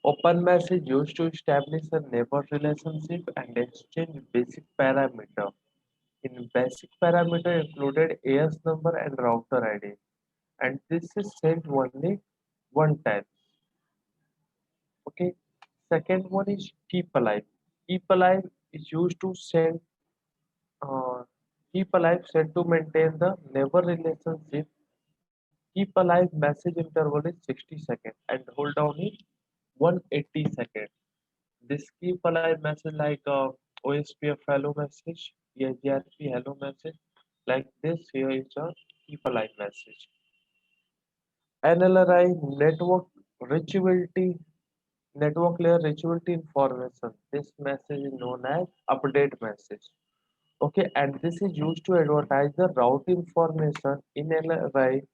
Open message used to establish a neighbor relationship and exchange basic parameter. In basic parameter included AS number and router ID, and this is sent only one time. Okay. Second one is keep alive. Keep alive is used to send uh, keep alive said to maintain the neighbor relationship. Keep alive message interval is 60 seconds and hold down is 180 seconds. This keep alive message like OSPF hello message, EIGRP hello message, like this here is a keep alive message. NLRI network layer reachability information. This message is known as update message. Okay, and this is used to advertise the route information in NLRI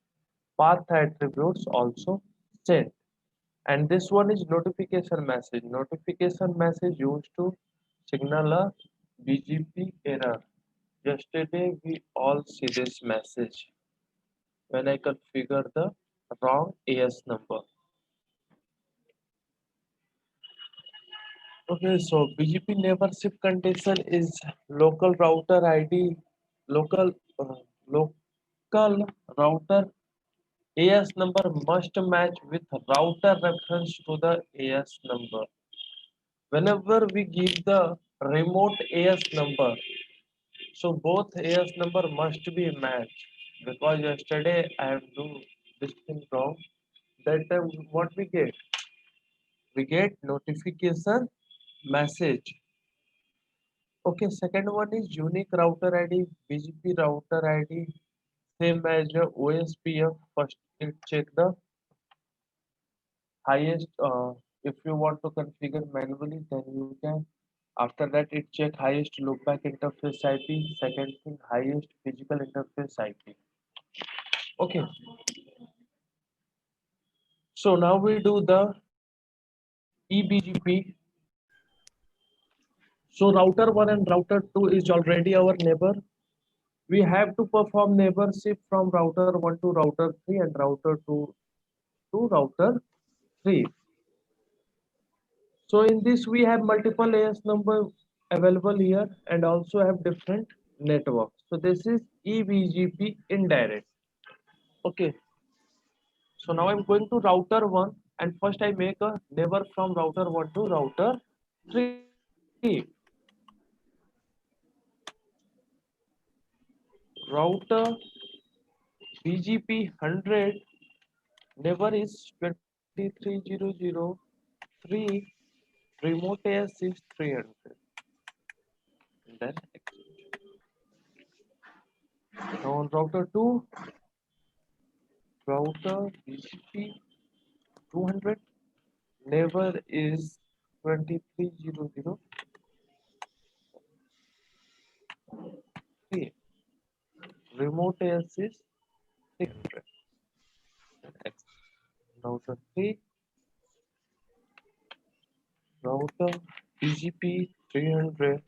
path attributes also sent. And this one is notification message. Notification message used to signal a BGP error. Yesterday we all see this message when I configure the wrong AS number. Okay, so BGP neighborship condition is local router ID, local local router AS number must match with router reference to the AS number. Whenever we give the remote AS number, so both AS number must be matched. Because yesterday I have do this thing wrong. That time what we get? We get notification message. Okay, second one is unique router ID, BGP router ID, same as your OSPF. First, it check the highest. If you want to configure manually, then you can. After that, it check highest loopback interface IP. Second thing, highest physical interface IP. Okay, so now we do the eBGP. So router 1 and router 2 is already our neighbor. We have to perform neighborship from router 1 to router 3 and router 2 to router 3. So in this we have multiple AS number available here and also have different networks. So this is eBGP indirect. Okay. So now I'm going to router 1 and first I make a neighbor from router 1 to router 3. Router BGP 100 neighbor is 23.0.0.3, remote AS is 300. Then now on router 2, router BGP 200 neighbor is 23.0.0.3, remote AS is 300. Next, router 3, router BGP 300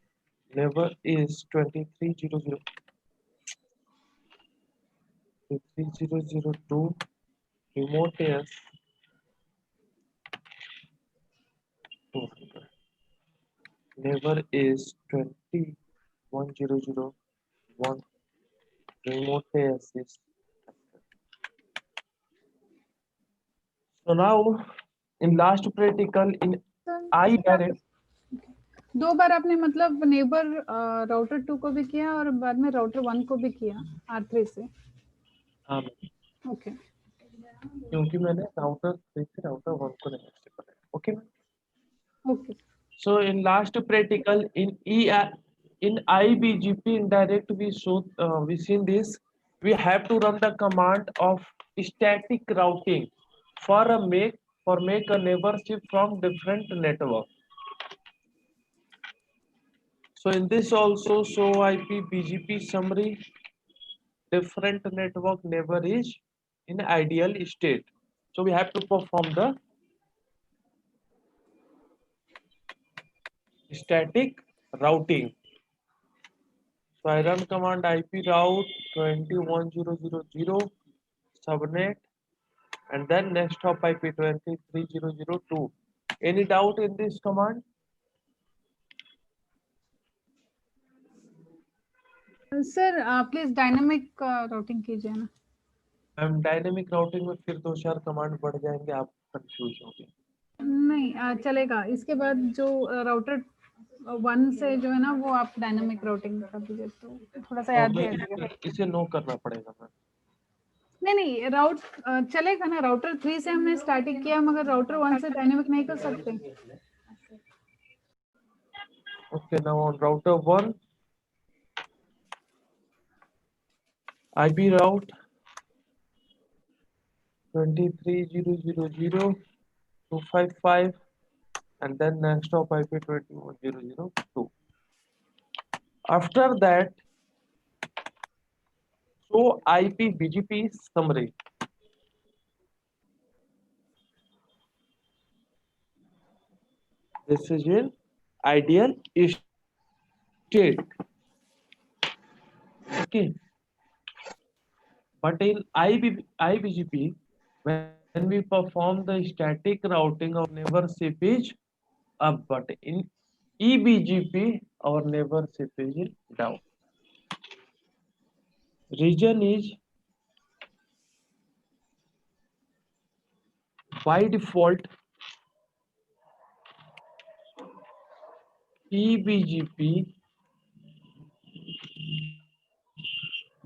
neighbor is 23.0.0.2, remote AS 200. Neighbor is 21.0.0.1, remote AS is 100. So now in last practical in I direct दो बार आपने मतलब neighbour router 2 को भी किया और बाद में router 1 को भी किया R3 से. हाँ ओके. क्योंकि मैंने राउटर 3 से राउटर 1 को नेक्स्ट किया. Okay. Okay. So in last practical in IBGP indirect we seen this. We have to run the command of static routing for make a neighborship from different network. So in this also show IP BGP summary. Different network neighbor is in ideal state. So we have to perform the static routing. So I run command IP route 21.0.0.0 subnet and then next hop IP 23.0.0.2 Any doubt in this command? Sir please dynamic routing कीजिए ना. Ma'am dynamic routing में फिर 2-4 command बढ़ जाएंगे, आप confuse होंगे. नहीं चलेगा. इसके बाद जो राउटर 1 से जो है ना वो आप डायनामिक राउटिंग कर दीजिए तो थोड़ा सा याद भी आ जाएगा. इसे नो करना पड़ेगा मैम. नहीं राउट चलेगा ना. राउटर 3 से हमने स्टार्टिंग किया मगर राउटर 1 से डायनामिक नहीं कर सकते. Okay, now on router 1, IP route 23.0.0.0.255 and then next hop IP 21.0.0.2. After that, show IP BGP summary. This is in ideal state. Okay. But in IBGP, when we perform the static routing, our neighborship is up. But in EBGP, our neighborship is down. Region is by default EBGP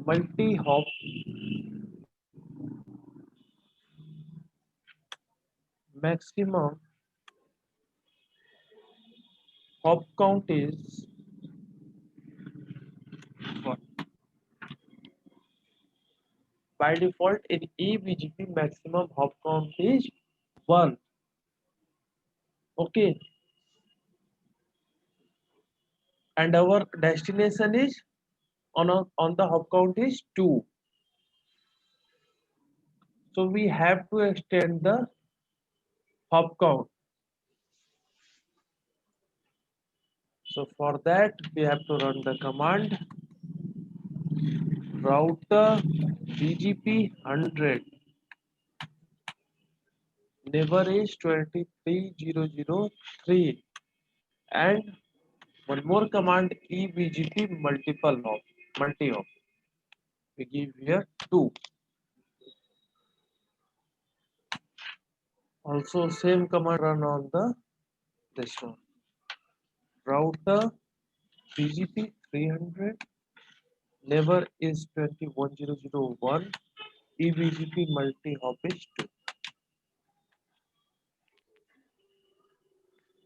multi-hop maximum hop count is 1. By default in EBGP maximum hop count is 1. Okay, and our destination is on the hop count is 2. So we have to extend the hop count. So for that we have to run the command router BGP 100 neighbor is 23.0.0.3 and one more command EBGP multi hop. We give here 2. Also same command run on the this one router BGP 300 neighbor is 21.0.0.1 EBGP multi hop is 2.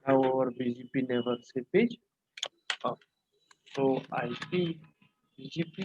Now our BGP neighborship is up. So IP BGP